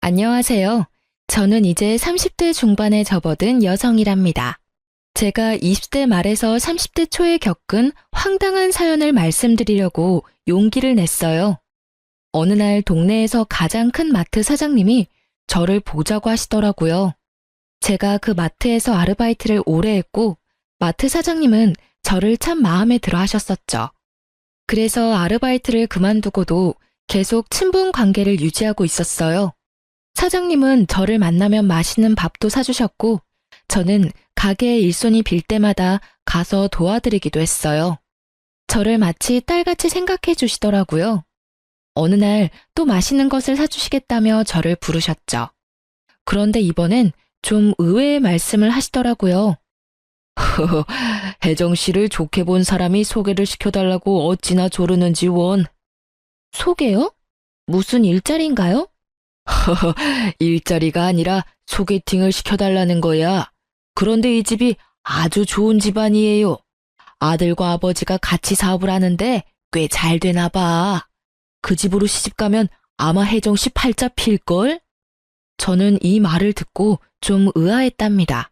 안녕하세요. 저는 이제 30대 중반에 접어든 여성이랍니다. 제가 20대 말에서 30대 초에 겪은 황당한 사연을 말씀드리려고 용기를 냈어요. 어느 날 동네에서 가장 큰 마트 사장님이 저를 보자고 하시더라고요. 제가 그 마트에서 아르바이트를 오래 했고 마트 사장님은 저를 참 마음에 들어 하셨었죠. 그래서 아르바이트를 그만두고도 계속 친분 관계를 유지하고 있었어요. 사장님은 저를 만나면 맛있는 밥도 사주셨고, 저는 가게에 일손이 빌 때마다 가서 도와드리기도 했어요. 저를 마치 딸같이 생각해 주시더라고요. 어느 날 또 맛있는 것을 사주시겠다며 저를 부르셨죠. 그런데 이번엔 좀 의외의 말씀을 하시더라고요. 혜정 씨를 좋게 본 사람이 소개를 시켜달라고 어찌나 조르는지 원. 소개요? 무슨 일자리인가요? 일자리가 아니라 소개팅을 시켜달라는 거야. 그런데 이 집이 아주 좋은 집안이에요. 아들과 아버지가 같이 사업을 하는데 꽤 잘 되나 봐. 그 집으로 시집가면 아마 혜정 씨 팔자 필걸? 저는 이 말을 듣고 좀 의아했답니다.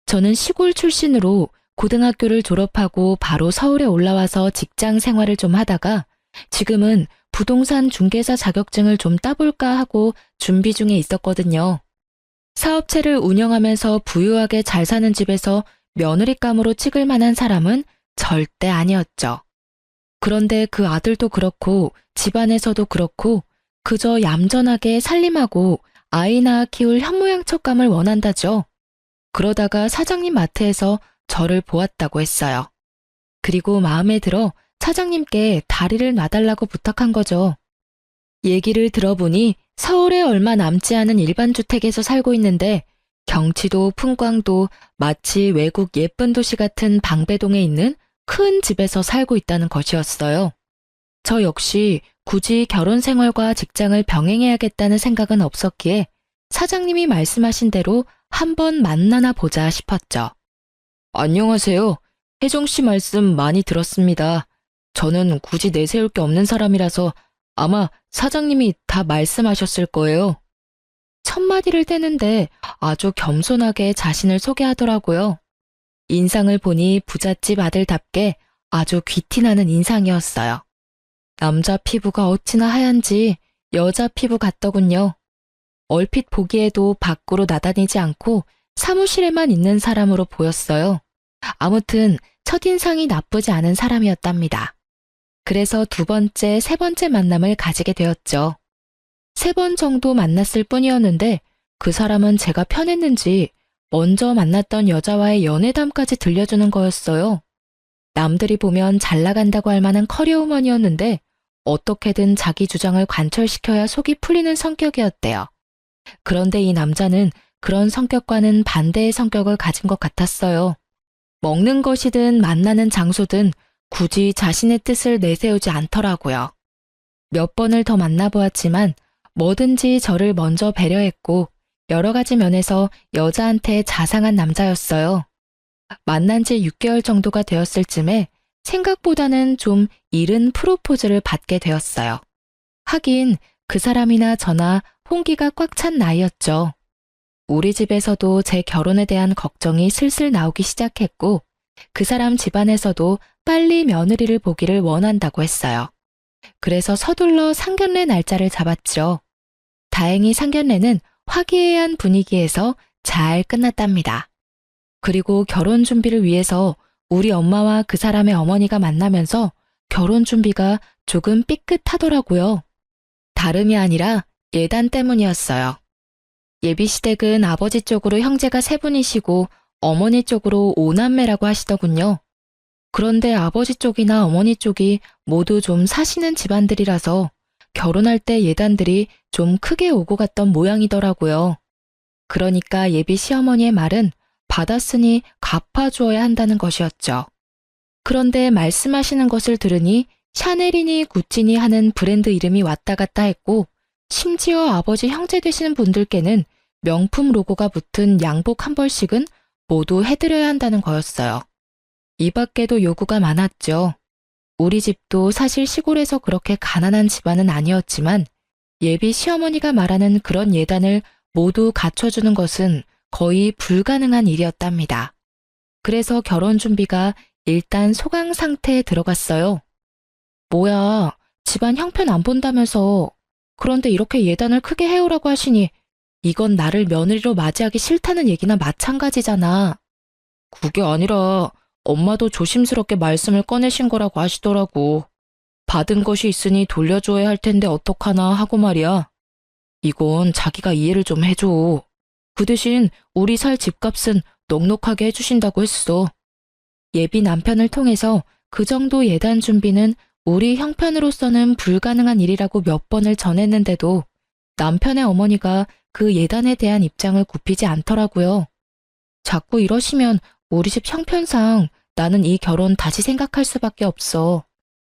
저는 시골 출신으로 고등학교를 졸업하고 바로 서울에 올라와서 직장 생활을 좀 하다가 지금은 부동산 중개사 자격증을 좀 따볼까 하고 준비 중에 있었거든요. 사업체를 운영하면서 부유하게 잘 사는 집에서 며느리감으로 찍을 만한 사람은 절대 아니었죠. 그런데 그 아들도 그렇고 집안에서도 그렇고 그저 얌전하게 살림하고 아이 낳아 키울 현모양처감을 원한다죠. 그러다가 사장님 마트에서 저를 보았다고 했어요. 그리고 마음에 들어 사장님께 다리를 놔달라고 부탁한 거죠. 얘기를 들어보니 서울에 얼마 남지 않은 일반 주택에서 살고 있는데 경치도 풍광도 마치 외국 예쁜 도시 같은 방배동에 있는 큰 집에서 살고 있다는 것이었어요. 저 역시 굳이 결혼 생활과 직장을 병행해야겠다는 생각은 없었기에 사장님이 말씀하신 대로 한번 만나나 보자 싶었죠. 안녕하세요. 혜정 씨 말씀 많이 들었습니다. 저는 굳이 내세울 게 없는 사람이라서 아마 사장님이 다 말씀하셨을 거예요. 첫 마디를 떼는데 아주 겸손하게 자신을 소개하더라고요. 인상을 보니 부잣집 아들답게 아주 귀티나는 인상이었어요. 남자 피부가 어찌나 하얀지 여자 피부 같더군요. 얼핏 보기에도 밖으로 나다니지 않고 사무실에만 있는 사람으로 보였어요. 아무튼 첫인상이 나쁘지 않은 사람이었답니다. 그래서 두 번째, 세 번째 만남을 가지게 되었죠. 3번 정도 만났을 뿐이었는데 그 사람은 제가 편했는지 먼저 만났던 여자와의 연애담까지 들려주는 거였어요. 남들이 보면 잘 나간다고 할 만한 커리어우먼이었는데 어떻게든 자기 주장을 관철시켜야 속이 풀리는 성격이었대요. 그런데 이 남자는 그런 성격과는 반대의 성격을 가진 것 같았어요. 먹는 것이든 만나는 장소든 굳이 자신의 뜻을 내세우지 않더라고요. 몇 번을 더 만나보았지만 뭐든지 저를 먼저 배려했고 여러 가지 면에서 여자한테 자상한 남자였어요. 만난 지 6개월 정도가 되었을 쯤에 생각보다는 좀 이른 프로포즈를 받게 되었어요. 하긴 그 사람이나 저나 홍기가 꽉 찬 나이였죠. 우리 집에서도 제 결혼에 대한 걱정이 슬슬 나오기 시작했고 그 사람 집안에서도 빨리 며느리를 보기를 원한다고 했어요. 그래서 서둘러 상견례 날짜를 잡았죠. 다행히 상견례는 화기애애한 분위기에서 잘 끝났답니다. 그리고 결혼 준비를 위해서 우리 엄마와 그 사람의 어머니가 만나면서 결혼 준비가 조금 삐끗하더라고요. 다름이 아니라 예단 때문이었어요. 예비시댁은 아버지 쪽으로 형제가 3분이시고 어머니 쪽으로 5남매라고 하시더군요. 그런데 아버지 쪽이나 어머니 쪽이 모두 좀 사시는 집안들이라서 결혼할 때 예단들이 좀 크게 오고 갔던 모양이더라고요. 그러니까 예비 시어머니의 말은 받았으니 갚아주어야 한다는 것이었죠. 그런데 말씀하시는 것을 들으니 샤넬이니 구찌니 하는 브랜드 이름이 왔다 갔다 했고 심지어 아버지 형제 되시는 분들께는 명품 로고가 붙은 양복 한 벌씩은 모두 해드려야 한다는 거였어요. 이 밖에도 요구가 많았죠. 우리 집도 사실 시골에서 그렇게 가난한 집안은 아니었지만 예비 시어머니가 말하는 그런 예단을 모두 갖춰주는 것은 거의 불가능한 일이었답니다. 그래서 결혼 준비가 일단 소강 상태에 들어갔어요. 뭐야, 집안 형편 안 본다면서. 그런데 이렇게 예단을 크게 해오라고 하시니 이건 나를 며느리로 맞이하기 싫다는 얘기나 마찬가지잖아. 그게 아니라 엄마도 조심스럽게 말씀을 꺼내신 거라고 하시더라고. 받은 것이 있으니 돌려줘야 할 텐데 어떡하나 하고 말이야. 이건 자기가 이해를 좀 해줘. 그 대신 우리 살 집값은 넉넉하게 해주신다고 했어. 예비 남편을 통해서 그 정도 예단 준비는 우리 형편으로서는 불가능한 일이라고 몇 번을 전했는데도 남편의 어머니가 그 예단에 대한 입장을 굽히지 않더라고요. 자꾸 이러시면 우리 집 형편상 나는 이 결혼 다시 생각할 수밖에 없어.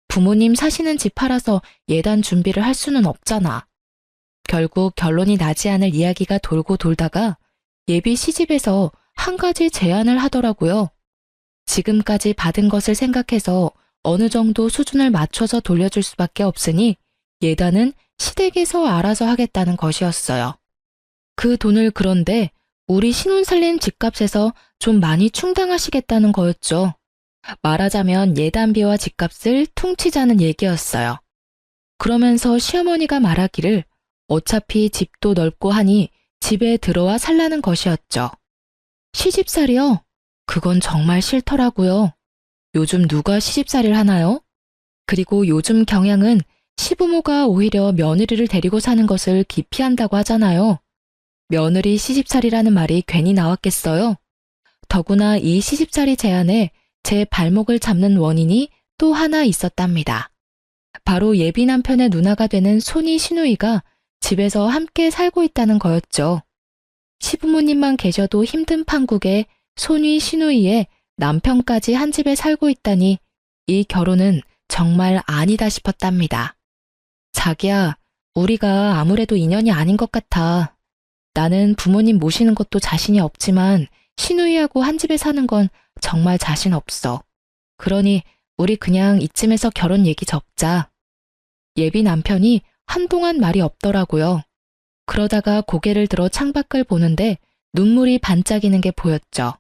부모님 사시는 집 팔아서 예단 준비를 할 수는 없잖아. 결국 결론이 나지 않을 이야기가 돌고 돌다가 예비 시집에서 한 가지 제안을 하더라고요. 지금까지 받은 것을 생각해서 어느 정도 수준을 맞춰서 돌려줄 수밖에 없으니 예단은 시댁에서 알아서 하겠다는 것이었어요. 그 돈을 그런데 우리 신혼 살림 집값에서 좀 많이 충당하시겠다는 거였죠. 말하자면 예단비와 집값을 퉁치자는 얘기였어요. 그러면서 시어머니가 말하기를 어차피 집도 넓고 하니 집에 들어와 살라는 것이었죠. 시집살이요? 그건 정말 싫더라고요. 요즘 누가 시집살이를 하나요? 그리고 요즘 경향은 시부모가 오히려 며느리를 데리고 사는 것을 기피한다고 하잖아요. 며느리 시집살이라는 말이 괜히 나왔겠어요? 더구나 이 시집살이 제안에 제 발목을 잡는 원인이 또 하나 있었답니다. 바로 예비 남편의 누나가 되는 손이 시누이가 집에서 함께 살고 있다는 거였죠. 시부모님만 계셔도 힘든 판국에 손위 시누이에 남편까지 한 집에 살고 있다니 이 결혼은 정말 아니다 싶었답니다. 자기야, 우리가 아무래도 인연이 아닌 것 같아. 나는 부모님 모시는 것도 자신이 없지만 시누이하고 한 집에 사는 건 정말 자신 없어. 그러니 우리 그냥 이쯤에서 결혼 얘기 접자. 예비 남편이 한동안 말이 없더라고요. 그러다가 고개를 들어 창밖을 보는데 눈물이 반짝이는 게 보였죠.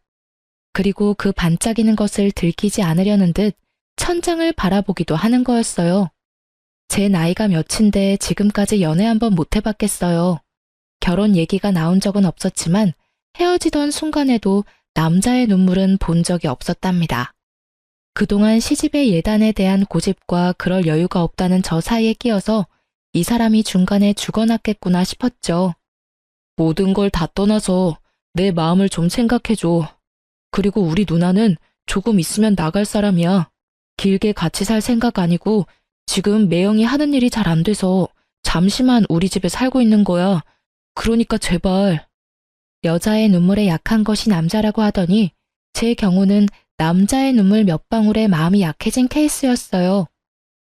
그리고 그 반짝이는 것을 들키지 않으려는 듯 천장을 바라보기도 하는 거였어요. 제 나이가 몇인데 지금까지 연애 한번 못 해봤겠어요. 결혼 얘기가 나온 적은 없었지만 헤어지던 순간에도 남자의 눈물은 본 적이 없었답니다. 그동안 시집의 예단에 대한 고집과 그럴 여유가 없다는 저 사이에 끼어서 이 사람이 중간에 죽어났겠구나 싶었죠. 모든 걸 다 떠나서 내 마음을 좀 생각해줘. 그리고 우리 누나는 조금 있으면 나갈 사람이야. 길게 같이 살 생각 아니고 지금 매형이 하는 일이 잘 안 돼서 잠시만 우리 집에 살고 있는 거야. 그러니까 제발. 여자의 눈물에 약한 것이 남자라고 하더니 제 경우는 남자의 눈물 몇 방울에 마음이 약해진 케이스였어요.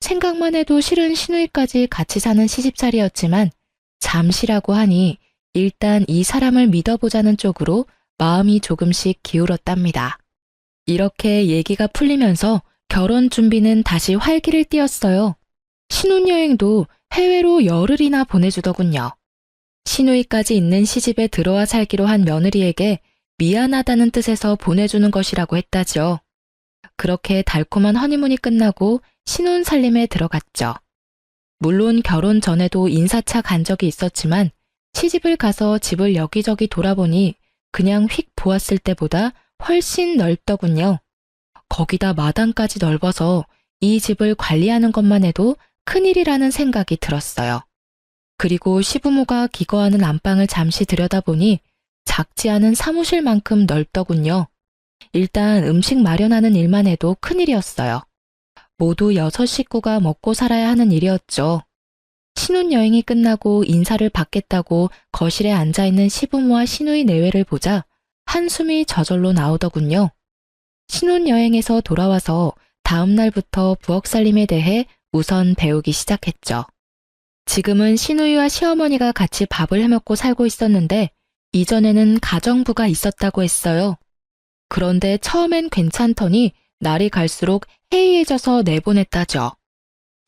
생각만 해도 싫은 시누이까지 같이 사는 시집살이였지만 잠시라고 하니 일단 이 사람을 믿어보자는 쪽으로 마음이 조금씩 기울었답니다. 이렇게 얘기가 풀리면서 결혼 준비는 다시 활기를 띠었어요. 신혼여행도 해외로 열흘이나 보내주더군요. 시누이까지 있는 시집에 들어와 살기로 한 며느리에게 미안하다는 뜻에서 보내주는 것이라고 했다죠. 그렇게 달콤한 허니문이 끝나고 신혼 살림에 들어갔죠. 물론 결혼 전에도 인사차 간 적이 있었지만 시집을 가서 집을 여기저기 돌아보니 그냥 휙 보았을 때보다 훨씬 넓더군요. 거기다 마당까지 넓어서 이 집을 관리하는 것만 해도 큰일이라는 생각이 들었어요. 그리고 시부모가 기거하는 안방을 잠시 들여다보니 작지 않은 사무실만큼 넓더군요. 일단 음식 마련하는 일만 해도 큰일이었어요. 모두 6식구가 먹고 살아야 하는 일이었죠. 신혼여행이 끝나고 인사를 받겠다고 거실에 앉아있는 시부모와 시누이 내외를 보자 한숨이 저절로 나오더군요. 신혼여행에서 돌아와서 다음 날부터 부엌살림에 대해 우선 배우기 시작했죠. 지금은 시누이와 시어머니가 같이 밥을 해먹고 살고 있었는데 이전에는 가정부가 있었다고 했어요. 그런데 처음엔 괜찮더니 날이 갈수록 해이해져서 내보냈다죠.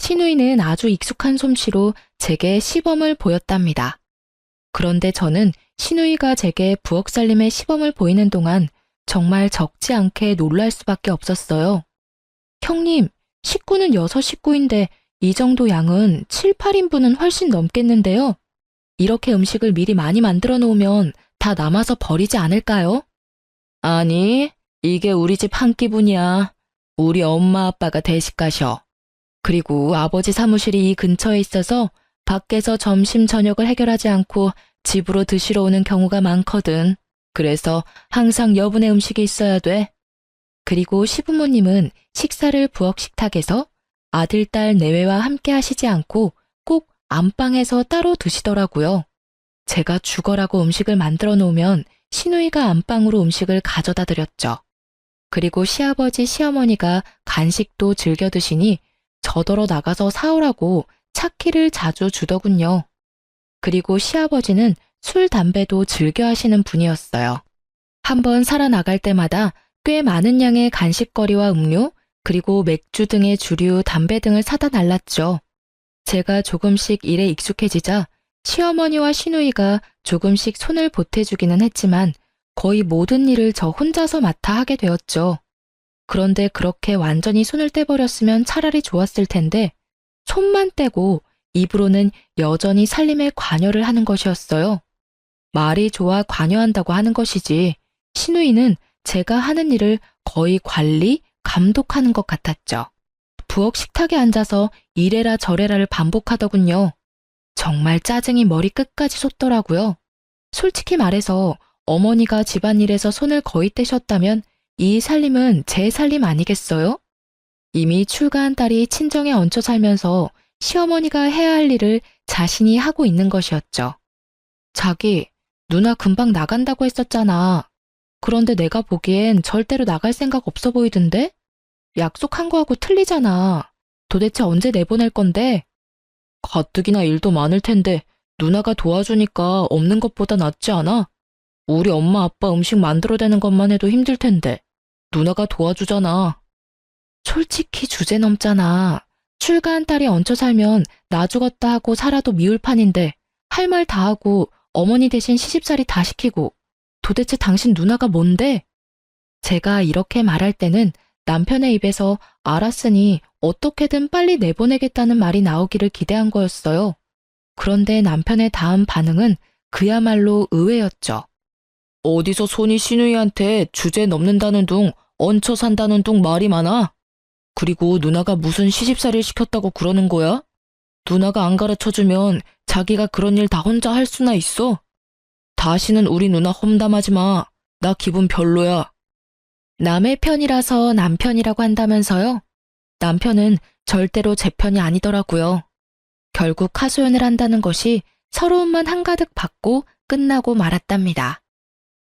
시누이는 아주 익숙한 솜씨로 제게 시범을 보였답니다. 그런데 저는 시누이가 제게 부엌 살림의 시범을 보이는 동안 정말 적지 않게 놀랄 수밖에 없었어요. 형님, 식구는 6식구인데 이 정도 양은 7, 8인분은 훨씬 넘겠는데요. 이렇게 음식을 미리 많이 만들어 놓으면 다 남아서 버리지 않을까요? 아니, 이게 우리 집 한 끼분이야. 우리 엄마 아빠가 대식 가셔. 그리고 아버지 사무실이 이 근처에 있어서 밖에서 점심 저녁을 해결하지 않고 집으로 드시러 오는 경우가 많거든. 그래서 항상 여분의 음식이 있어야 돼. 그리고 시부모님은 식사를 부엌 식탁에서 아들, 딸 내외와 함께 하시지 않고 꼭 안방에서 따로 드시더라고요. 제가 죽어라고 음식을 만들어 놓으면 시누이가 안방으로 음식을 가져다 드렸죠. 그리고 시아버지, 시어머니가 간식도 즐겨 드시니 저더러 나가서 사오라고 차키를 자주 주더군요. 그리고 시아버지는 술, 담배도 즐겨 하시는 분이었어요. 한번 살아나갈 때마다 꽤 많은 양의 간식거리와 음료, 그리고 맥주 등의 주류, 담배 등을 사다 날랐죠. 제가 조금씩 일에 익숙해지자 시어머니와 시누이가 조금씩 손을 보태주기는 했지만 거의 모든 일을 저 혼자서 맡아 하게 되었죠. 그런데 그렇게 완전히 손을 떼버렸으면 차라리 좋았을 텐데 손만 떼고 입으로는 여전히 살림에 관여를 하는 것이었어요. 말이 좋아 관여한다고 하는 것이지 시누이는 제가 하는 일을 거의 관리, 감독하는 것 같았죠. 부엌 식탁에 앉아서 이래라 저래라를 반복하더군요. 정말 짜증이 머리 끝까지 솟더라고요. 솔직히 말해서 어머니가 집안일에서 손을 거의 떼셨다면 이 살림은 제 살림 아니겠어요? 이미 출가한 딸이 친정에 얹혀 살면서 시어머니가 해야 할 일을 자신이 하고 있는 것이었죠. 자기, 누나 금방 나간다고 했었잖아. 그런데 내가 보기엔 절대로 나갈 생각 없어 보이던데? 약속한 거하고 틀리잖아. 도대체 언제 내보낼 건데? 가뜩이나 일도 많을 텐데 누나가 도와주니까 없는 것보다 낫지 않아? 우리 엄마 아빠 음식 만들어대는 것만 해도 힘들 텐데 누나가 도와주잖아. 솔직히 주제 넘잖아. 출가한 딸이 얹혀 살면 나 죽었다 하고 살아도 미울 판인데 할 말 다 하고 어머니 대신 시집살이 다 시키고 도대체 당신 누나가 뭔데? 제가 이렇게 말할 때는 남편의 입에서 알았으니 어떻게든 빨리 내보내겠다는 말이 나오기를 기대한 거였어요. 그런데 남편의 다음 반응은 그야말로 의외였죠. 어디서 손이 시누이한테 주제 넘는다는 둥, 얹혀 산다는 둥 말이 많아? 그리고 누나가 무슨 시집살이를 시켰다고 그러는 거야? 누나가 안 가르쳐주면 자기가 그런 일 다 혼자 할 수나 있어? 다시는 우리 누나 험담하지 마. 나 기분 별로야. 남의 편이라서 남편이라고 한다면서요? 남편은 절대로 제 편이 아니더라고요. 결국 하소연을 한다는 것이 서러움만 한가득 받고 끝나고 말았답니다.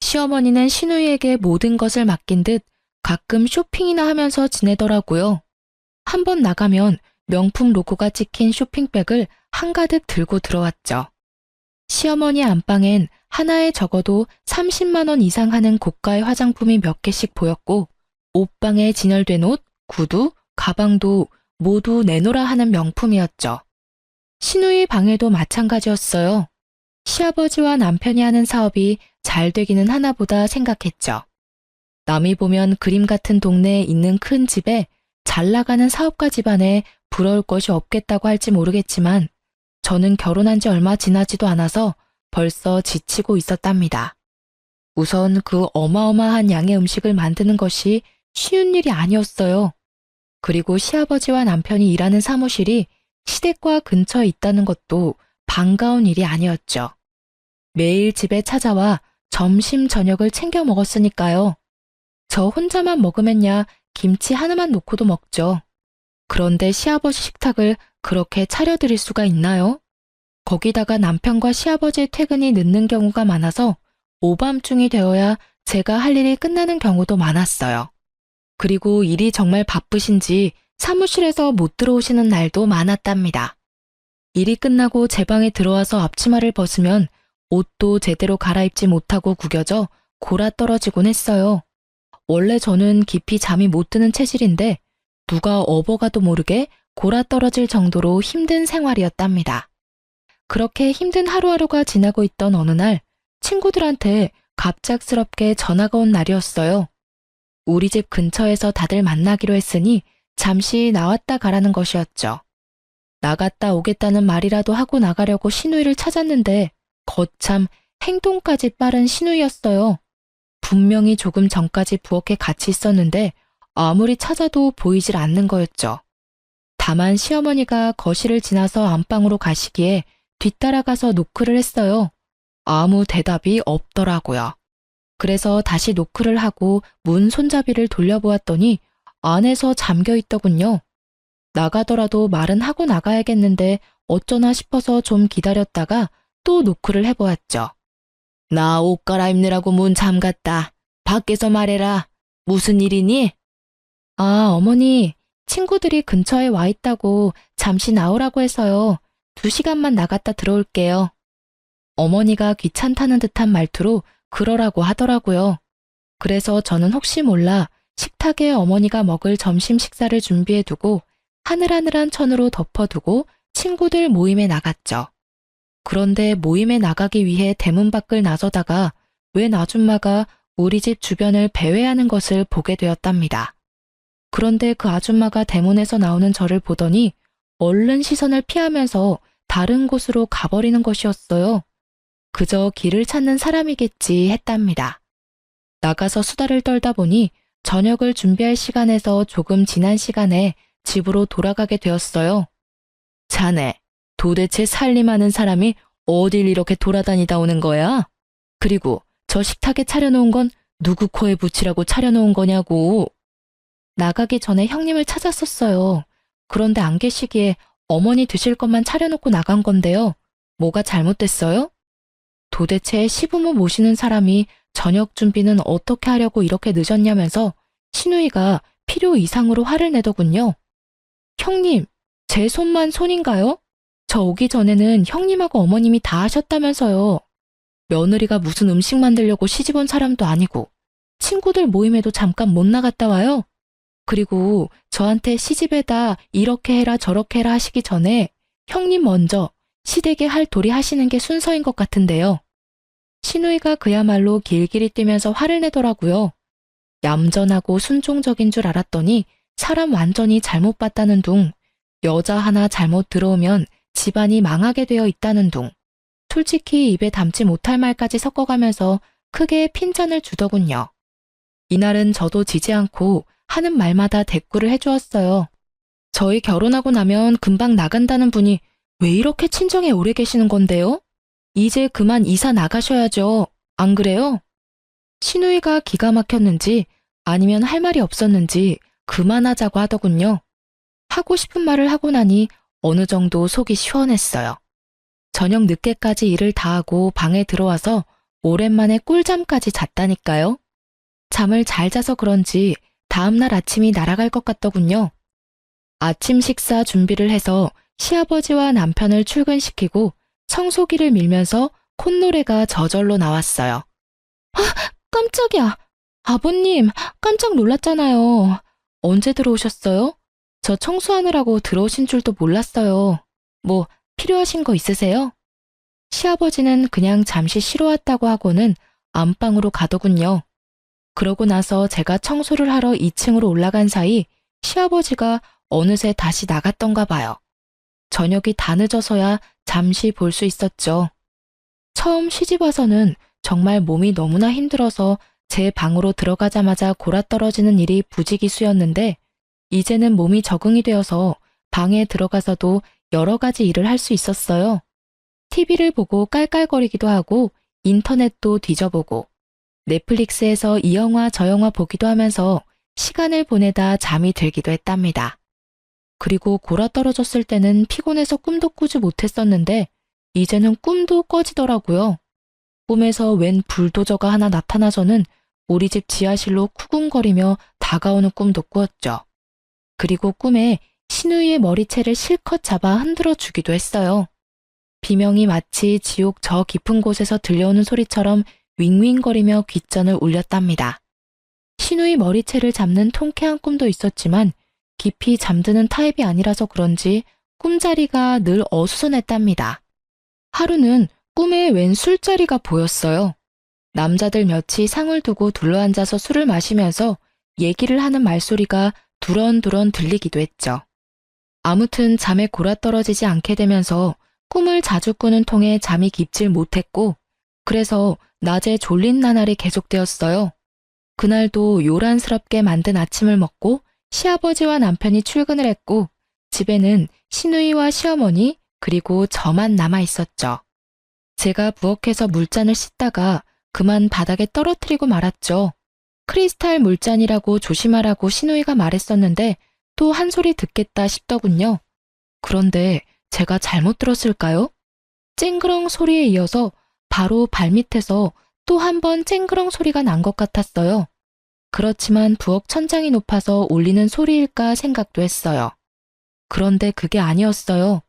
시어머니는 시누이에게 모든 것을 맡긴 듯 가끔 쇼핑이나 하면서 지내더라고요. 한번 나가면 명품 로고가 찍힌 쇼핑백을 한가득 들고 들어왔죠. 시어머니 안방엔 하나에 적어도 30만 원 이상 하는 고가의 화장품이 몇 개씩 보였고 옷방에 진열된 옷, 구두, 가방도 모두 내놓으라 하는 명품이었죠. 시누이 방에도 마찬가지였어요. 시아버지와 남편이 하는 사업이 잘 되기는 하나보다 생각했죠. 남이 보면 그림 같은 동네에 있는 큰 집에 잘 나가는 사업가 집안에 부러울 것이 없겠다고 할지 모르겠지만 저는 결혼한 지 얼마 지나지도 않아서 벌써 지치고 있었답니다. 우선 그 어마어마한 양의 음식을 만드는 것이 쉬운 일이 아니었어요. 그리고 시아버지와 남편이 일하는 사무실이 시댁과 근처에 있다는 것도 반가운 일이 아니었죠. 매일 집에 찾아와 점심, 저녁을 챙겨 먹었으니까요. 저 혼자만 먹으면야 김치 하나만 놓고도 먹죠. 그런데 시아버지 식탁을 그렇게 차려드릴 수가 있나요? 거기다가 남편과 시아버지의 퇴근이 늦는 경우가 많아서 오밤중이 되어야 제가 할 일이 끝나는 경우도 많았어요. 그리고 일이 정말 바쁘신지 사무실에서 못 들어오시는 날도 많았답니다. 일이 끝나고 제 방에 들어와서 앞치마를 벗으면 옷도 제대로 갈아입지 못하고 구겨져 골아 떨어지곤 했어요. 원래 저는 깊이 잠이 못 드는 체질인데 누가 업어가도 모르게 골아떨어질 정도로 힘든 생활이었답니다. 그렇게 힘든 하루하루가 지나고 있던 어느 날 친구들한테 갑작스럽게 전화가 온 날이었어요. 우리 집 근처에서 다들 만나기로 했으니 잠시 나왔다 가라는 것이었죠. 나갔다 오겠다는 말이라도 하고 나가려고 신우이를 찾았는데 거참 행동까지 빠른 신우이였어요. 분명히 조금 전까지 부엌에 같이 있었는데 아무리 찾아도 보이질 않는 거였죠. 다만 시어머니가 거실을 지나서 안방으로 가시기에 뒤따라가서 노크를 했어요. 아무 대답이 없더라고요. 그래서 다시 노크를 하고 문 손잡이를 돌려보았더니 안에서 잠겨 있더군요. 나가더라도 말은 하고 나가야겠는데 어쩌나 싶어서 좀 기다렸다가 또 노크를 해보았죠. 나 옷 갈아입느라고 문 잠갔다. 밖에서 말해라. 무슨 일이니? 아, 어머니, 친구들이 근처에 와 있다고 잠시 나오라고 해서요. 2시간만 나갔다 들어올게요. 어머니가 귀찮다는 듯한 말투로 그러라고 하더라고요. 그래서 저는 혹시 몰라 식탁에 어머니가 먹을 점심 식사를 준비해두고 하늘하늘한 천으로 덮어두고 친구들 모임에 나갔죠. 그런데 모임에 나가기 위해 대문 밖을 나서다가 웬 아줌마가 우리 집 주변을 배회하는 것을 보게 되었답니다. 그런데 그 아줌마가 대문에서 나오는 저를 보더니 얼른 시선을 피하면서 다른 곳으로 가버리는 것이었어요. 그저 길을 찾는 사람이겠지 했답니다. 나가서 수다를 떨다 보니 저녁을 준비할 시간에서 조금 지난 시간에 집으로 돌아가게 되었어요. 자네, 도대체 살림하는 사람이 어딜 이렇게 돌아다니다 오는 거야? 그리고 저 식탁에 차려놓은 건 누구 코에 붙이라고 차려놓은 거냐고. 나가기 전에 형님을 찾았었어요. 그런데 안 계시기에 어머니 드실 것만 차려놓고 나간 건데요. 뭐가 잘못됐어요? 도대체 시부모 모시는 사람이 저녁 준비는 어떻게 하려고 이렇게 늦었냐면서 신우이가 필요 이상으로 화를 내더군요. 형님, 제 손만 손인가요? 저 오기 전에는 형님하고 어머님이 다 하셨다면서요. 며느리가 무슨 음식 만들려고 시집 온 사람도 아니고 친구들 모임에도 잠깐 못 나갔다 와요. 그리고 저한테 시집에다 이렇게 해라 저렇게 해라 하시기 전에 형님 먼저 시댁에 할 도리 하시는 게 순서인 것 같은데요. 신우이가 그야말로 길길이 뛰면서 화를 내더라고요. 얌전하고 순종적인 줄 알았더니 사람 완전히 잘못 봤다는 둥, 여자 하나 잘못 들어오면 집안이 망하게 되어 있다는 둥, 솔직히 입에 담지 못할 말까지 섞어가면서 크게 핀잔을 주더군요. 이날은 저도 지지 않고 하는 말마다 대꾸를 해주었어요. 저희 결혼하고 나면 금방 나간다는 분이 왜 이렇게 친정에 오래 계시는 건데요? 이제 그만 이사 나가셔야죠. 안 그래요? 신우이가 기가 막혔는지 아니면 할 말이 없었는지 그만하자고 하더군요. 하고 싶은 말을 하고 나니 어느 정도 속이 시원했어요. 저녁 늦게까지 일을 다 하고 방에 들어와서 오랜만에 꿀잠까지 잤다니까요. 잠을 잘 자서 그런지 다음날 아침이 날아갈 것 같더군요. 아침 식사 준비를 해서 시아버지와 남편을 출근시키고 청소기를 밀면서 콧노래가 저절로 나왔어요. 아, 깜짝이야. 아버님, 깜짝 놀랐잖아요. 언제 들어오셨어요? 저 청소하느라고 들어오신 줄도 몰랐어요. 뭐 필요하신 거 있으세요? 시아버지는 그냥 잠시 쉬러 왔다고 하고는 안방으로 가더군요. 그러고 나서 제가 청소를 하러 2층으로 올라간 사이 시아버지가 어느새 다시 나갔던가 봐요. 저녁이 다 늦어서야 잠시 볼 수 있었죠. 처음 시집 와서는 정말 몸이 너무나 힘들어서 제 방으로 들어가자마자 골아떨어지는 일이 부지기수였는데 이제는 몸이 적응이 되어서 방에 들어가서도 여러 가지 일을 할 수 있었어요. TV를 보고 깔깔거리기도 하고 인터넷도 뒤져보고 넷플릭스에서 이 영화 저 영화 보기도 하면서 시간을 보내다 잠이 들기도 했답니다. 그리고 골아떨어졌을 때는 피곤해서 꿈도 꾸지 못했었는데 이제는 꿈도 꺼지더라고요. 꿈에서 웬 불도저가 하나 나타나서는 우리 집 지하실로 쿠궁거리며 다가오는 꿈도 꾸었죠. 그리고 꿈에 신우이의 머리채를 실컷 잡아 흔들어 주기도 했어요. 비명이 마치 지옥 저 깊은 곳에서 들려오는 소리처럼 윙윙거리며 귓전을 울렸답니다. 신우이 머리채를 잡는 통쾌한 꿈도 있었지만 깊이 잠드는 타입이 아니라서 그런지 꿈자리가 늘 어수선했답니다. 하루는 꿈에 웬 술자리가 보였어요. 남자들 몇이 상을 두고 둘러앉아서 술을 마시면서 얘기를 하는 말소리가 두런두런 들리기도 했죠. 아무튼 잠에 골아떨어지지 않게 되면서 꿈을 자주 꾸는 통에 잠이 깊질 못했고, 그래서 낮에 졸린 나날이 계속되었어요. 그날도 요란스럽게 만든 아침을 먹고 시아버지와 남편이 출근을 했고, 집에는 시누이와 시어머니 그리고 저만 남아 있었죠. 제가 부엌에서 물잔을 씻다가 그만 바닥에 떨어뜨리고 말았죠. 크리스탈 물잔이라고 조심하라고 시누이가 말했었는데 또 한 소리 듣겠다 싶더군요. 그런데 제가 잘못 들었을까요? 쨍그렁 소리에 이어서 바로 발밑에서 또 한 번 쨍그렁 소리가 난 것 같았어요. 그렇지만 부엌 천장이 높아서 울리는 소리일까 생각도 했어요. 그런데 그게 아니었어요.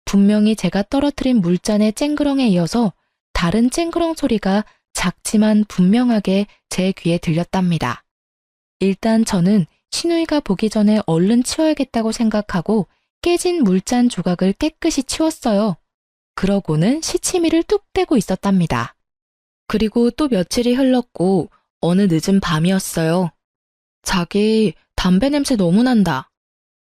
분명히 제가 떨어뜨린 물잔의 쨍그렁에 이어서 다른 쨍그렁 소리가 작지만 분명하게 제 귀에 들렸답니다. 일단 저는 시누이가 보기 전에 얼른 치워야겠다고 생각하고 깨진 물잔 조각을 깨끗이 치웠어요. 그러고는 시치미를 뚝 떼고 있었답니다. 그리고 또 며칠이 흘렀고 어느 늦은 밤이었어요. 자기 담배 냄새 너무 난다.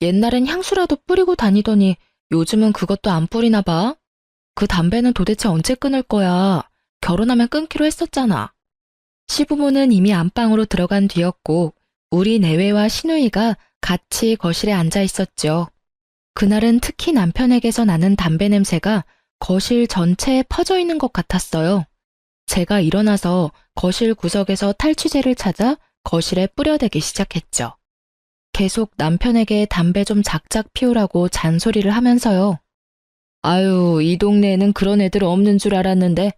옛날엔 향수라도 뿌리고 다니더니 요즘은 그것도 안 뿌리나 봐. 그 담배는 도대체 언제 끊을 거야? 결혼하면 끊기로 했었잖아. 시부모는 이미 안방으로 들어간 뒤였고 우리 내외와 시누이가 같이 거실에 앉아 있었죠. 그날은 특히 남편에게서 나는 담배 냄새가 거실 전체에 퍼져 있는 것 같았어요. 제가 일어나서 거실 구석에서 탈취제를 찾아 거실에 뿌려대기 시작했죠. 계속 남편에게 담배 좀 작작 피우라고 잔소리를 하면서요. 아유, 이 동네에는 그런 애들 없는 줄 알았는데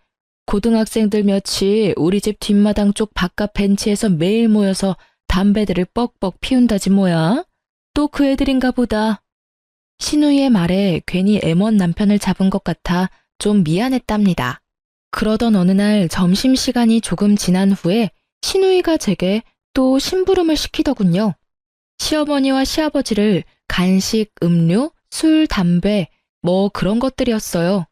고등학생들 몇이 우리 집 뒷마당 쪽 바깥 벤치에서 매일 모여서 담배들을 뻑뻑 피운다지 뭐야? 또 그 애들인가 보다. 시누이의 말에 괜히 애먼 남편을 잡은 것 같아 좀 미안했답니다. 그러던 어느 날 점심시간이 조금 지난 후에 시누이가 제게 또 심부름을 시키더군요. 시어머니와 시아버지를 간식, 음료, 술, 담배 뭐 그런 것들이었어요.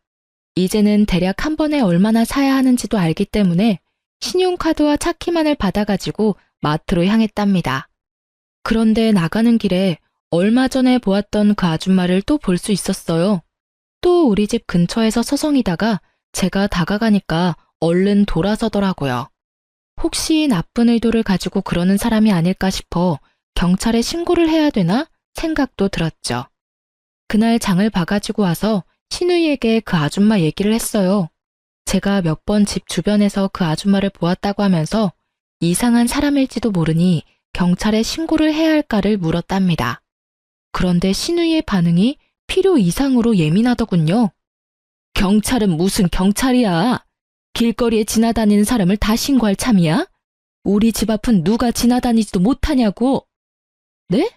이제는 대략 한 번에 얼마나 사야 하는지도 알기 때문에 신용카드와 차키만을 받아가지고 마트로 향했답니다. 그런데 나가는 길에 얼마 전에 보았던 그 아줌마를 또 볼 수 있었어요. 또 우리 집 근처에서 서성이다가 제가 다가가니까 얼른 돌아서더라고요. 혹시 나쁜 의도를 가지고 그러는 사람이 아닐까 싶어 경찰에 신고를 해야 되나 생각도 들었죠. 그날 장을 봐가지고 와서 시누이에게 그 아줌마 얘기를 했어요. 제가 몇 번 집 주변에서 그 아줌마를 보았다고 하면서 이상한 사람일지도 모르니 경찰에 신고를 해야 할까를 물었답니다. 그런데 시누이의 반응이 필요 이상으로 예민하더군요. 경찰은 무슨 경찰이야? 길거리에 지나다니는 사람을 다 신고할 참이야? 우리 집 앞은 누가 지나다니지도 못하냐고. 네?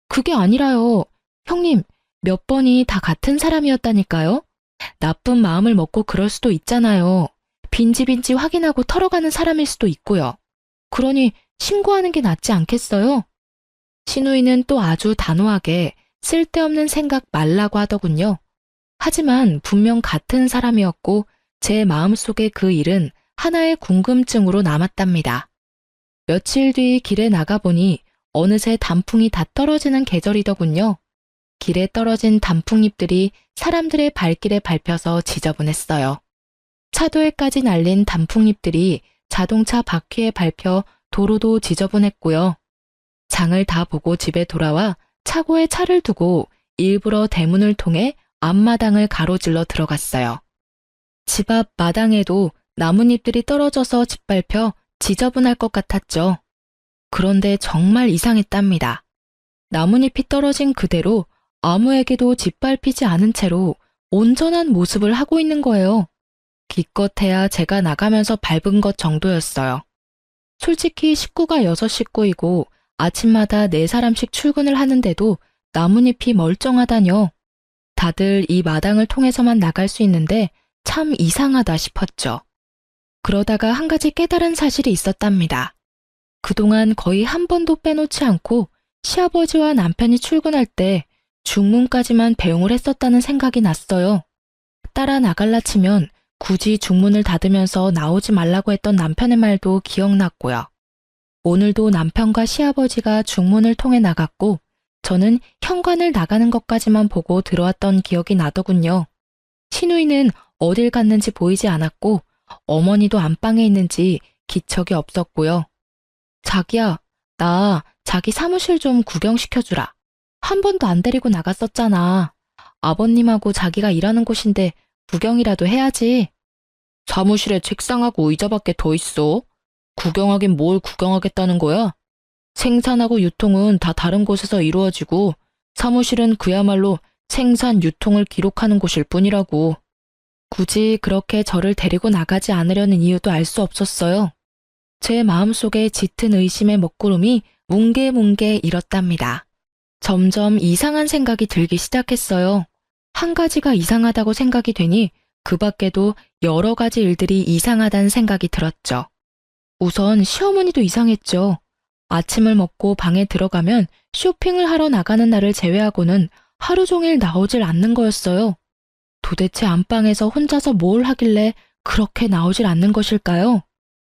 그게 아니라요. 형님, 몇 번이 다 같은 사람이었다니까요. 나쁜 마음을 먹고 그럴 수도 있잖아요. 빈집인지 확인하고 털어가는 사람일 수도 있고요. 그러니 신고하는 게 낫지 않겠어요? 시누이는 또 아주 단호하게 쓸데없는 생각 말라고 하더군요. 하지만 분명 같은 사람이었고 제 마음속에 그 일은 하나의 궁금증으로 남았답니다. 며칠 뒤 길에 나가보니 어느새 단풍이 다 떨어지는 계절이더군요. 길에 떨어진 단풍잎들이 사람들의 발길에 밟혀서 지저분했어요. 차도에까지 날린 단풍잎들이 자동차 바퀴에 밟혀 도로도 지저분했고요. 장을 다 보고 집에 돌아와 차고에 차를 두고 일부러 대문을 통해 앞마당을 가로질러 들어갔어요. 집 앞 마당에도 나뭇잎들이 떨어져서 짓밟혀 지저분할 것 같았죠. 그런데 정말 이상했답니다. 나뭇잎이 떨어진 그대로 아무에게도 짓밟히지 않은 채로 온전한 모습을 하고 있는 거예요. 기껏해야 제가 나가면서 밟은 것 정도였어요. 솔직히 식구가 6식구이고 아침마다 4사람씩 출근을 하는데도 나뭇잎이 멀쩡하다뇨. 다들 이 마당을 통해서만 나갈 수 있는데 참 이상하다 싶었죠. 그러다가 한 가지 깨달은 사실이 있었답니다. 그동안 거의 한 번도 빼놓지 않고 시아버지와 남편이 출근할 때 중문까지만 배웅을 했었다는 생각이 났어요. 따라 나갈라 치면 굳이 중문을 닫으면서 나오지 말라고 했던 남편의 말도 기억났고요. 오늘도 남편과 시아버지가 중문을 통해 나갔고 저는 현관을 나가는 것까지만 보고 들어왔던 기억이 나더군요. 시누이는 어딜 갔는지 보이지 않았고 어머니도 안방에 있는지 기척이 없었고요. 자기야, 나 자기 사무실 좀 구경시켜주라. 한 번도 안 데리고 나갔었잖아. 아버님하고 자기가 일하는 곳인데 구경이라도 해야지. 사무실에 책상하고 의자밖에 더 있어. 구경하긴 뭘 구경하겠다는 거야? 생산하고 유통은 다 다른 곳에서 이루어지고 사무실은 그야말로 생산, 유통을 기록하는 곳일 뿐이라고. 굳이 그렇게 저를 데리고 나가지 않으려는 이유도 알 수 없었어요. 제 마음속에 짙은 의심의 먹구름이 뭉게뭉게 일었답니다. 점점 이상한 생각이 들기 시작했어요. 한 가지가 이상하다고 생각이 되니 그 밖에도 여러 가지 일들이 이상하다는 생각이 들었죠. 우선 시어머니도 이상했죠. 아침을 먹고 방에 들어가면 쇼핑을 하러 나가는 날을 제외하고는 하루 종일 나오질 않는 거였어요. 도대체 안방에서 혼자서 뭘 하길래 그렇게 나오질 않는 것일까요?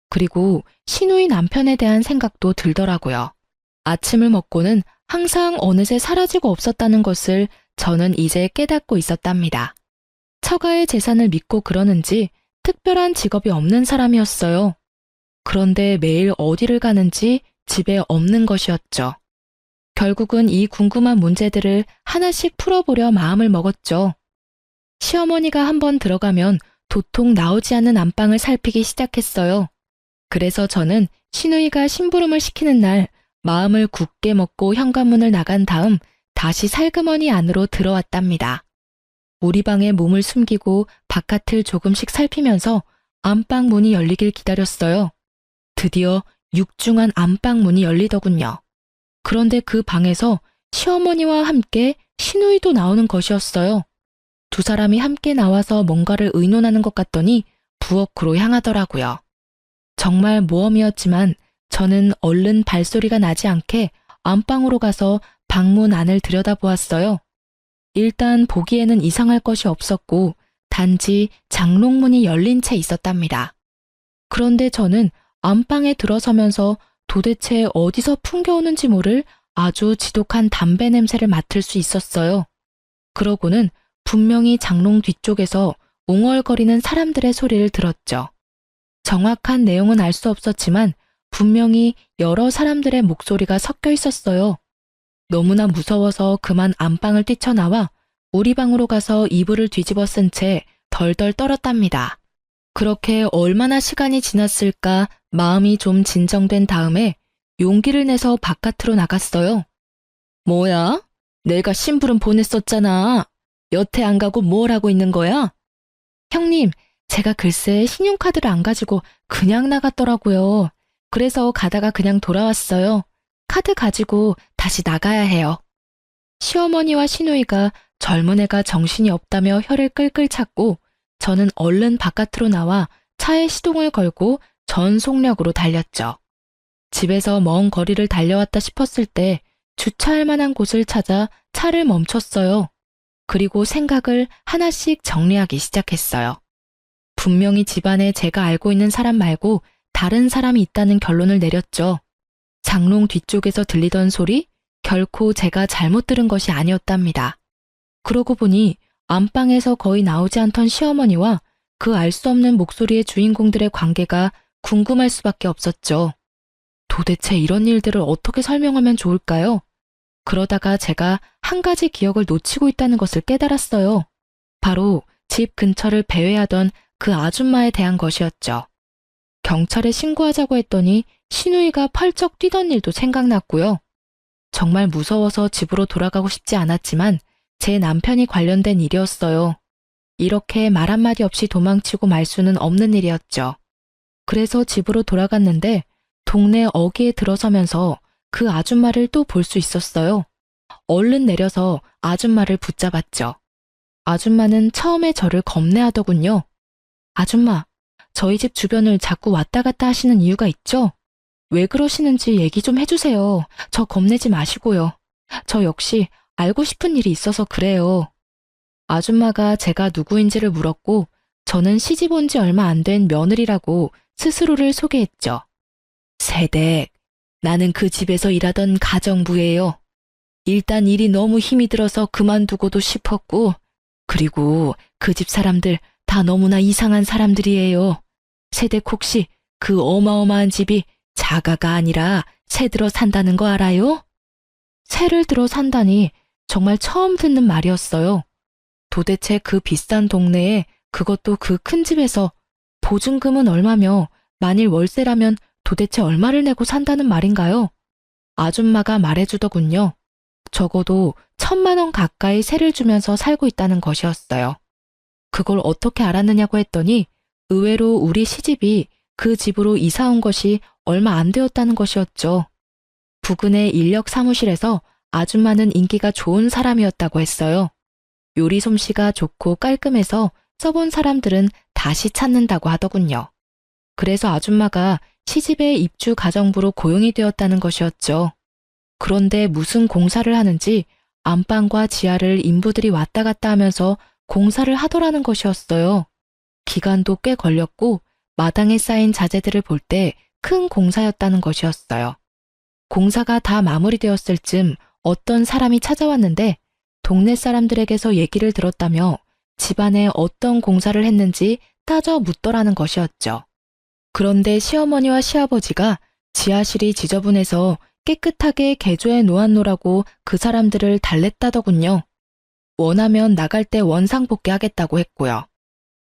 그리고 시누이 남편에 대한 생각도 들더라고요. 아침을 먹고는 항상 어느새 사라지고 없었다는 것을 저는 이제 깨닫고 있었답니다. 처가의 재산을 믿고 그러는지 특별한 직업이 없는 사람이었어요. 그런데 매일 어디를 가는지 집에 없는 것이었죠. 결국은 이 궁금한 문제들을 하나씩 풀어보려 마음을 먹었죠. 시어머니가 한번 들어가면 도통 나오지 않는 안방을 살피기 시작했어요. 그래서 저는 시누이가 심부름을 시키는 날 마음을 굳게 먹고 현관문을 나간 다음 다시 살그머니 안으로 들어왔답니다. 우리 방에 몸을 숨기고 바깥을 조금씩 살피면서 안방 문이 열리길 기다렸어요. 드디어 육중한 안방 문이 열리더군요. 그런데 그 방에서 시어머니와 함께 시누이도 나오는 것이었어요. 두 사람이 함께 나와서 뭔가를 의논하는 것 같더니 부엌으로 향하더라고요. 정말 모험이었지만 저는 얼른 발소리가 나지 않게 안방으로 가서 방문 안을 들여다보았어요. 일단 보기에는 이상할 것이 없었고 단지 장롱문이 열린 채 있었답니다. 그런데 저는 안방에 들어서면서 도대체 어디서 풍겨오는지 모를 아주 지독한 담배 냄새를 맡을 수 있었어요. 그러고는 분명히 장롱 뒤쪽에서 웅얼거리는 사람들의 소리를 들었죠. 정확한 내용은 알 수 없었지만 분명히 여러 사람들의 목소리가 섞여 있었어요. 너무나 무서워서 그만 안방을 뛰쳐나와 우리 방으로 가서 이불을 뒤집어 쓴 채 덜덜 떨었답니다. 그렇게 얼마나 시간이 지났을까 마음이 좀 진정된 다음에 용기를 내서 바깥으로 나갔어요. 뭐야? 내가 심부름 보냈었잖아. 여태 안 가고 뭘 하고 있는 거야? 형님, 제가 글쎄 신용카드를 안 가지고 그냥 나갔더라고요. 그래서 가다가 그냥 돌아왔어요. 카드 가지고 다시 나가야 해요. 시어머니와 시누이가 젊은 애가 정신이 없다며 혀를 끌끌 찼고 저는 얼른 바깥으로 나와 차에 시동을 걸고 전 속력으로 달렸죠. 집에서 먼 거리를 달려왔다 싶었을 때 주차할 만한 곳을 찾아 차를 멈췄어요. 그리고 생각을 하나씩 정리하기 시작했어요. 분명히 집안에 제가 알고 있는 사람 말고 다른 사람이 있다는 결론을 내렸죠. 장롱 뒤쪽에서 들리던 소리 결코 제가 잘못 들은 것이 아니었답니다. 그러고 보니 안방에서 거의 나오지 않던 시어머니와 그 알 수 없는 목소리의 주인공들의 관계가 궁금할 수밖에 없었죠. 도대체 이런 일들을 어떻게 설명하면 좋을까요? 그러다가 제가 한 가지 기억을 놓치고 있다는 것을 깨달았어요. 바로 집 근처를 배회하던 그 아줌마에 대한 것이었죠. 경찰에 신고하자고 했더니 시누이가 펄쩍 뛰던 일도 생각났고요. 정말 무서워서 집으로 돌아가고 싶지 않았지만 제 남편이 관련된 일이었어요. 이렇게 말 한마디 없이 도망치고 말 수는 없는 일이었죠. 그래서 집으로 돌아갔는데 동네 어귀에 들어서면서 그 아줌마를 또 볼 수 있었어요. 얼른 내려서 아줌마를 붙잡았죠. 아줌마는 처음에 저를 겁내하더군요. 아줌마, 저희 집 주변을 자꾸 왔다 갔다 하시는 이유가 있죠? 왜 그러시는지 얘기 좀 해주세요. 저 겁내지 마시고요. 저 역시 알고 싶은 일이 있어서 그래요. 아줌마가 제가 누구인지를 물었고 저는 시집 온 지 얼마 안 된 며느리라고 스스로를 소개했죠. 세댁, 나는 그 집에서 일하던 가정부예요. 일단 일이 너무 힘이 들어서 그만두고도 싶었고, 그리고 그 집 사람들 다 너무나 이상한 사람들이에요. 세댁 혹시 그 어마어마한 집이 자가가 아니라 새 들어 산다는 거 알아요? 새를 들어 산다니 정말 처음 듣는 말이었어요. 도대체 그 비싼 동네에 그것도 그 큰 집에서 보증금은 얼마며 만일 월세라면 도대체 얼마를 내고 산다는 말인가요? 아줌마가 말해주더군요. 적어도 1,000만 원 가까이 세를 주면서 살고 있다는 것이었어요. 그걸 어떻게 알았느냐고 했더니 의외로 우리 시집이 그 집으로 이사 온 것이 얼마 안 되었다는 것이었죠. 부근의 인력 사무실에서 아줌마는 인기가 좋은 사람이었다고 했어요. 요리 솜씨가 좋고 깔끔해서 써본 사람들은 다시 찾는다고 하더군요. 그래서 아줌마가 시집의 입주 가정부로 고용이 되었다는 것이었죠. 그런데 무슨 공사를 하는지 안방과 지하를 인부들이 왔다 갔다 하면서 공사를 하더라는 것이었어요. 기간도 꽤 걸렸고 마당에 쌓인 자재들을 볼 때 큰 공사였다는 것이었어요. 공사가 다 마무리되었을 즈음 어떤 사람이 찾아왔는데 동네 사람들에게서 얘기를 들었다며 집안에 어떤 공사를 했는지 따져 묻더라는 것이었죠. 그런데 시어머니와 시아버지가 지하실이 지저분해서 깨끗하게 개조해 놓았노라고 그 사람들을 달랬다더군요. 원하면 나갈 때 원상복귀 하겠다고 했고요.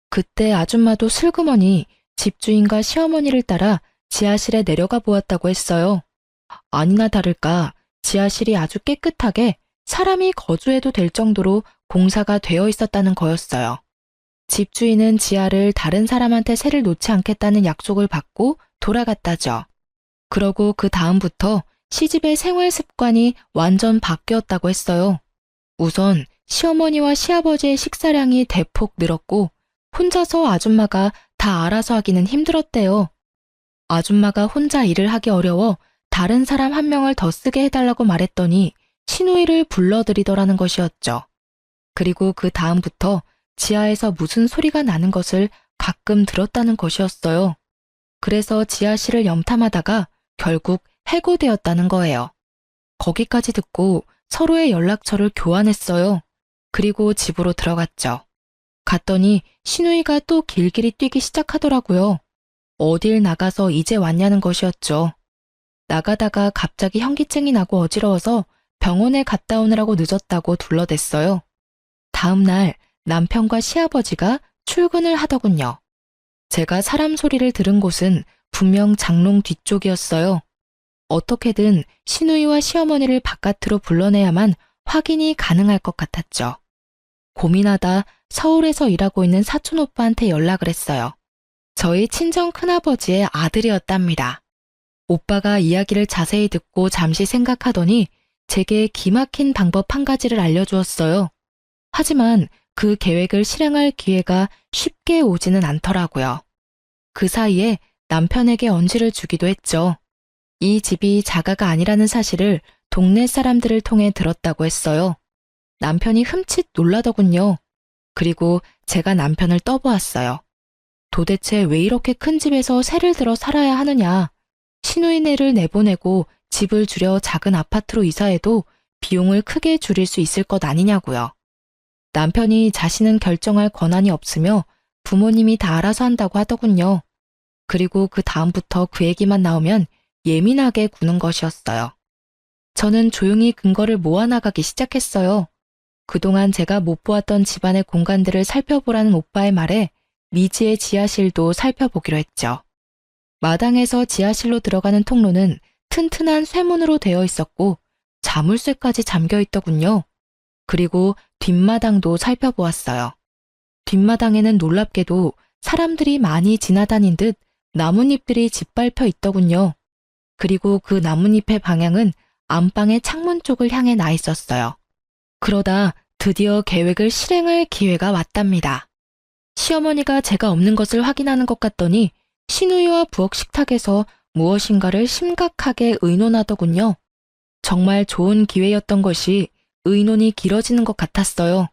그때 아줌마도 슬그머니 집주인과 시어머니를 따라 지하실에 내려가 보았다고 했어요. 아니나 다를까 지하실이 아주 깨끗하게 사람이 거주해도 될 정도로 공사가 되어 있었다는 거였어요. 집주인은 지하를 다른 사람한테 세를 놓지 않겠다는 약속을 받고 돌아갔다죠. 그러고 그 다음부터 시집의 생활 습관이 완전 바뀌었다고 했어요. 우선 시어머니와 시아버지의 식사량이 대폭 늘었고 혼자서 아줌마가 다 알아서 하기는 힘들었대요. 아줌마가 혼자 일을 하기 어려워 다른 사람 한 명을 더 쓰게 해달라고 말했더니 시누이를 불러들이더라는 것이었죠. 그리고 그 다음부터 지하에서 무슨 소리가 나는 것을 가끔 들었다는 것이었어요. 그래서 지하실을 염탐하다가 결국 해고되었다는 거예요. 거기까지 듣고 서로의 연락처를 교환했어요. 그리고 집으로 들어갔죠. 갔더니 시누이가 또 길길이 뛰기 시작하더라고요. 어딜 나가서 이제 왔냐는 것이었죠. 나가다가 갑자기 현기증이 나고 어지러워서 병원에 갔다 오느라고 늦었다고 둘러댔어요. 다음 날 남편과 시아버지가 출근을 하더군요. 제가 사람 소리를 들은 곳은 분명 장롱 뒤쪽이었어요. 어떻게든 시누이와 시어머니를 바깥으로 불러내야만 확인이 가능할 것 같았죠. 고민하다 서울에서 일하고 있는 사촌 오빠한테 연락을 했어요. 저희 친정 큰아버지의 아들이었답니다. 오빠가 이야기를 자세히 듣고 잠시 생각하더니 제게 기막힌 방법 한 가지를 알려주었어요. 하지만 그 계획을 실행할 기회가 쉽게 오지는 않더라고요. 그 사이에 남편에게 언지를 주기도 했죠. 이 집이 자가가 아니라는 사실을 동네 사람들을 통해 들었다고 했어요. 남편이 흠칫 놀라더군요. 그리고 제가 남편을 떠보았어요. 도대체 왜 이렇게 큰 집에서 새를 들어 살아야 하느냐. 시누이네를 내보내고 집을 줄여 작은 아파트로 이사해도 비용을 크게 줄일 수 있을 것 아니냐고요. 남편이 자신은 결정할 권한이 없으며 부모님이 다 알아서 한다고 하더군요. 그리고 그 다음부터 그 얘기만 나오면 예민하게 구는 것이었어요. 저는 조용히 근거를 모아나가기 시작했어요. 그동안 제가 못 보았던 집안의 공간들을 살펴보라는 오빠의 말에 미지의 지하실도 살펴보기로 했죠. 마당에서 지하실로 들어가는 통로는 튼튼한 쇠문으로 되어 있었고 자물쇠까지 잠겨 있더군요. 그리고 뒷마당도 살펴보았어요. 뒷마당에는 놀랍게도 사람들이 많이 지나다닌 듯 나뭇잎들이 짓밟혀 있더군요. 그리고 그 나뭇잎의 방향은 안방의 창문 쪽을 향해 나 있었어요. 그러다 드디어 계획을 실행할 기회가 왔답니다. 시어머니가 제가 없는 것을 확인하는 것 같더니 시누이와 부엌 식탁에서 무엇인가를 심각하게 의논하더군요. 정말 좋은 기회였던 것이 의논이 길어지는 것 같았어요.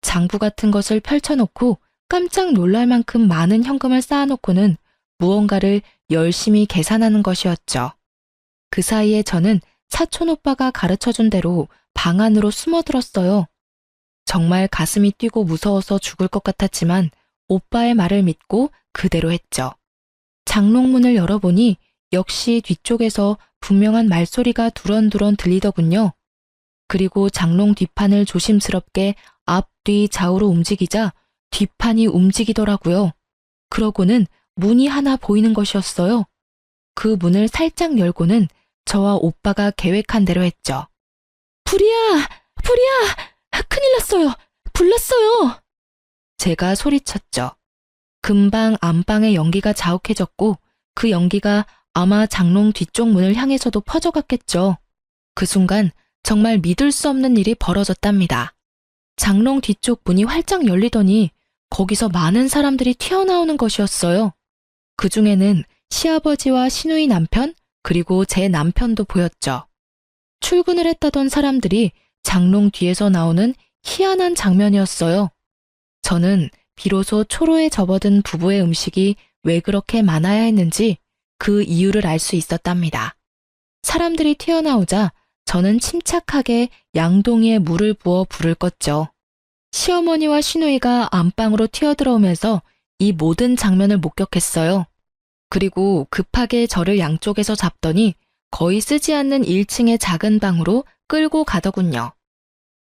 장부 같은 것을 펼쳐놓고 깜짝 놀랄 만큼 많은 현금을 쌓아놓고는 무언가를 열심히 계산하는 것이었죠. 그 사이에 저는 사촌 오빠가 가르쳐준 대로 방 안으로 숨어들었어요. 정말 가슴이 뛰고 무서워서 죽을 것 같았지만 오빠의 말을 믿고 그대로 했죠. 장롱문을 열어보니 역시 뒤쪽에서 분명한 말소리가 두런두런 들리더군요. 그리고 장롱 뒷판을 조심스럽게 앞뒤 좌우로 움직이자 뒷판이 움직이더라고요. 그러고는 문이 하나 보이는 것이었어요. 그 문을 살짝 열고는 저와 오빠가 계획한 대로 했죠. 불이야! 불이야! 큰일 났어요! 불났어요! 제가 소리쳤죠. 금방 안방의 연기가 자욱해졌고 그 연기가 아마 장롱 뒤쪽 문을 향해서도 퍼져갔겠죠. 그 순간 정말 믿을 수 없는 일이 벌어졌답니다. 장롱 뒤쪽 문이 활짝 열리더니 거기서 많은 사람들이 튀어나오는 것이었어요. 그 중에는 시아버지와 시누이 남편 그리고 제 남편도 보였죠. 출근을 했다던 사람들이 장롱 뒤에서 나오는 희한한 장면이었어요. 저는 비로소 초로에 접어든 부부의 음식이 왜 그렇게 많아야 했는지 그 이유를 알 수 있었답니다. 사람들이 튀어나오자 저는 침착하게 양동이에 물을 부어 불을 껐죠. 시어머니와 시누이가 안방으로 튀어들어오면서 이 모든 장면을 목격했어요. 그리고 급하게 저를 양쪽에서 잡더니 거의 쓰지 않는 1층의 작은 방으로 끌고 가더군요.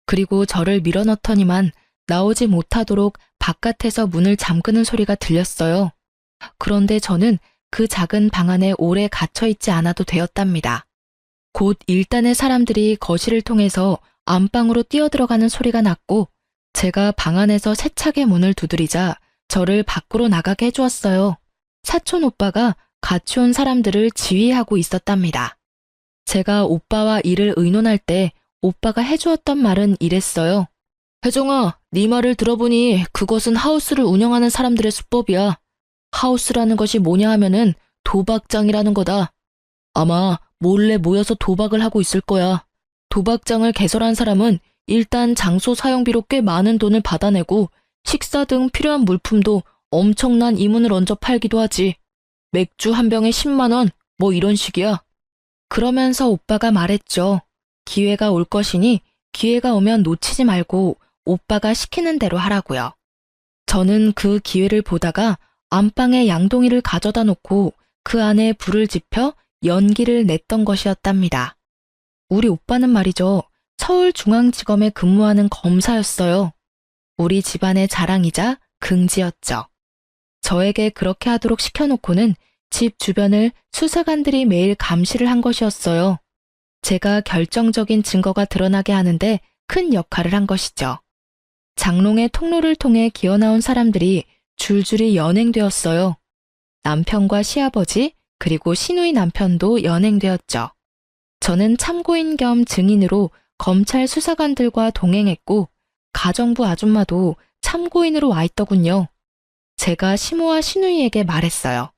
그리고 저를 밀어넣더니만 나오지 못하도록 바깥에서 문을 잠그는 소리가 들렸어요. 그런데 저는 그 작은 방 안에 오래 갇혀있지 않아도 되었답니다. 곧 일단의 사람들이 거실을 통해서 안방으로 뛰어들어가는 소리가 났고 제가 방 안에서 세차게 문을 두드리자 저를 밖으로 나가게 해주었어요. 사촌 오빠가 같이 온 사람들을 지휘하고 있었답니다. 제가 오빠와 일을 의논할 때 오빠가 해주었던 말은 이랬어요. 혜정아, 네 말을 들어보니 그것은 하우스를 운영하는 사람들의 수법이야. 하우스라는 것이 뭐냐 하면은 도박장이라는 거다. 아마 몰래 모여서 도박을 하고 있을 거야. 도박장을 개설한 사람은 일단 장소 사용비로 꽤 많은 돈을 받아내고 식사 등 필요한 물품도 엄청난 이문을 얹어 팔기도 하지. 맥주 한 병에 10만 원, 뭐 이런 식이야. 그러면서 오빠가 말했죠. 기회가 올 것이니 기회가 오면 놓치지 말고 오빠가 시키는 대로 하라고요. 저는 그 기회를 보다가 안방에 양동이를 가져다 놓고 그 안에 불을 지펴 연기를 냈던 것이었답니다. 우리 오빠는 말이죠. 서울중앙지검에 근무하는 검사였어요. 우리 집안의 자랑이자 긍지였죠. 저에게 그렇게 하도록 시켜놓고는 집 주변을 수사관들이 매일 감시를 한 것이었어요. 제가 결정적인 증거가 드러나게 하는데 큰 역할을 한 것이죠. 장롱의 통로를 통해 기어나온 사람들이 줄줄이 연행되었어요. 남편과 시아버지 그리고 시누이 남편도 연행되었죠. 저는 참고인 겸 증인으로 검찰 수사관들과 동행했고 가정부 아줌마도 참고인으로 와 있더군요. 제가 시모와 시누이에게 말했어요.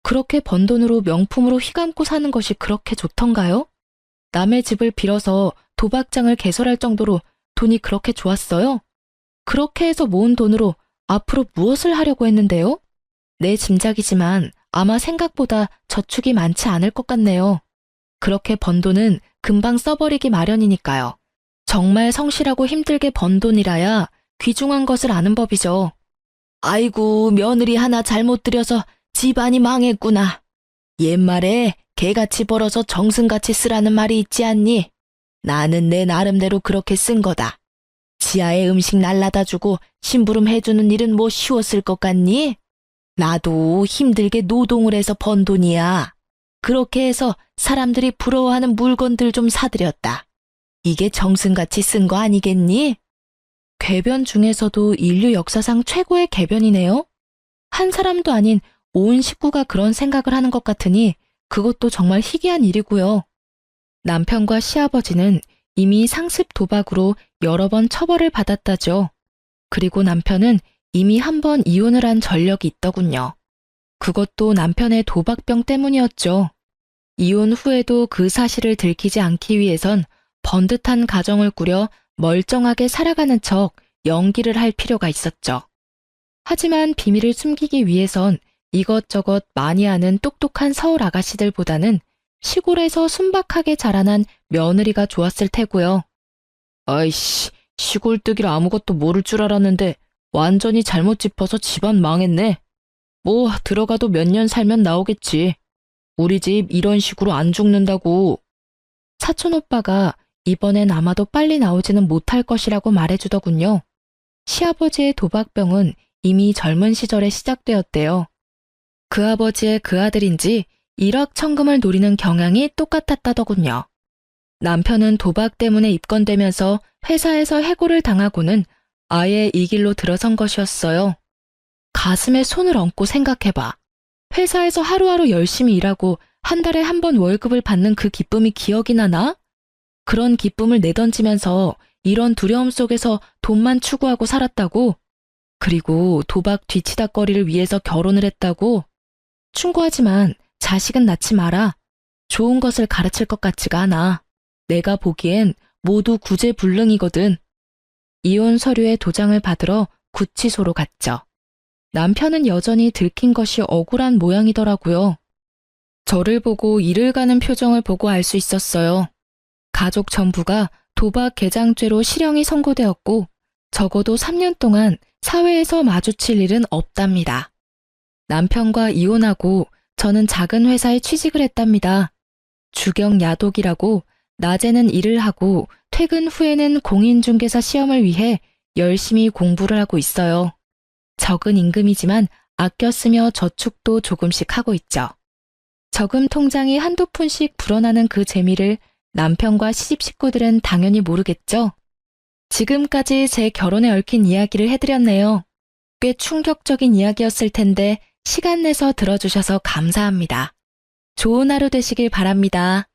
그렇게 번 돈으로 명품으로 휘감고 사는 것이 그렇게 좋던가요? 남의 집을 빌어서 도박장을 개설할 정도로 돈이 그렇게 좋았어요? 그렇게 해서 모은 돈으로 앞으로 무엇을 하려고 했는데요? 내 짐작이지만 아마 생각보다 저축이 많지 않을 것 같네요. 그렇게 번 돈은 금방 써버리기 마련이니까요. 정말 성실하고 힘들게 번 돈이라야 귀중한 것을 아는 법이죠. 아이고, 며느리 하나 잘못 들여서 집안이 망했구나. 옛말에 개같이 벌어서 정승같이 쓰라는 말이 있지 않니? 나는 내 나름대로 그렇게 쓴 거다. 지하에 음식 날라다 주고 심부름 해주는 일은 뭐 쉬웠을 것 같니? 나도 힘들게 노동을 해서 번 돈이야. 그렇게 해서 사람들이 부러워하는 물건들 좀 사들였다. 이게 정승같이 쓴 거 아니겠니? 궤변 중에서도 인류 역사상 최고의 궤변이네요. 한 사람도 아닌 온 식구가 그런 생각을 하는 것 같으니 그것도 정말 희귀한 일이고요. 남편과 시아버지는 이미 상습 도박으로 여러 번 처벌을 받았다죠. 그리고 남편은 이미 한 번 이혼을 한 전력이 있더군요. 그것도 남편의 도박병 때문이었죠. 이혼 후에도 그 사실을 들키지 않기 위해선 번듯한 가정을 꾸려 멀쩡하게 살아가는 척 연기를 할 필요가 있었죠. 하지만 비밀을 숨기기 위해선 이것저것 많이 아는 똑똑한 서울 아가씨들보다는 시골에서 순박하게 자라난 며느리가 좋았을 테고요. 아이씨, 시골뜨기라 아무것도 모를 줄 알았는데 완전히 잘못 짚어서 집안 망했네. 뭐 들어가도 몇 년 살면 나오겠지. 우리 집 이런 식으로 안 죽는다고. 사촌오빠가 이번엔 아마도 빨리 나오지는 못할 것이라고 말해주더군요. 시아버지의 도박병은 이미 젊은 시절에 시작되었대요. 그 아버지의 그 아들인지 일확천금을 노리는 경향이 똑같았다더군요. 남편은 도박 때문에 입건되면서 회사에서 해고를 당하고는 아예 이 길로 들어선 것이었어요. 가슴에 손을 얹고 생각해봐. 회사에서 하루하루 열심히 일하고 한 달에 한 번 월급을 받는 그 기쁨이 기억이 나나? 그런 기쁨을 내던지면서 이런 두려움 속에서 돈만 추구하고 살았다고? 그리고 도박 뒤치다꺼리를 위해서 결혼을 했다고? 충고하지만 자식은 낳지 마라. 좋은 것을 가르칠 것 같지가 않아. 내가 보기엔 모두 구제불능이거든. 이혼 서류의 도장을 받으러 구치소로 갔죠. 남편은 여전히 들킨 것이 억울한 모양이더라고요. 저를 보고 이를 가는 표정을 보고 알 수 있었어요. 가족 전부가 도박 개장죄로 실형이 선고되었고 적어도 3년 동안 사회에서 마주칠 일은 없답니다. 남편과 이혼하고 저는 작은 회사에 취직을 했답니다. 주경 야독이라고 낮에는 일을 하고 퇴근 후에는 공인중개사 시험을 위해 열심히 공부를 하고 있어요. 적은 임금이지만 아껴 쓰며 저축도 조금씩 하고 있죠. 저금 통장이 한두 푼씩 불어나는 그 재미를 남편과 시집 식구들은 당연히 모르겠죠. 지금까지 제 결혼에 얽힌 이야기를 해드렸네요. 꽤 충격적인 이야기였을 텐데 시간 내서 들어주셔서 감사합니다. 좋은 하루 되시길 바랍니다.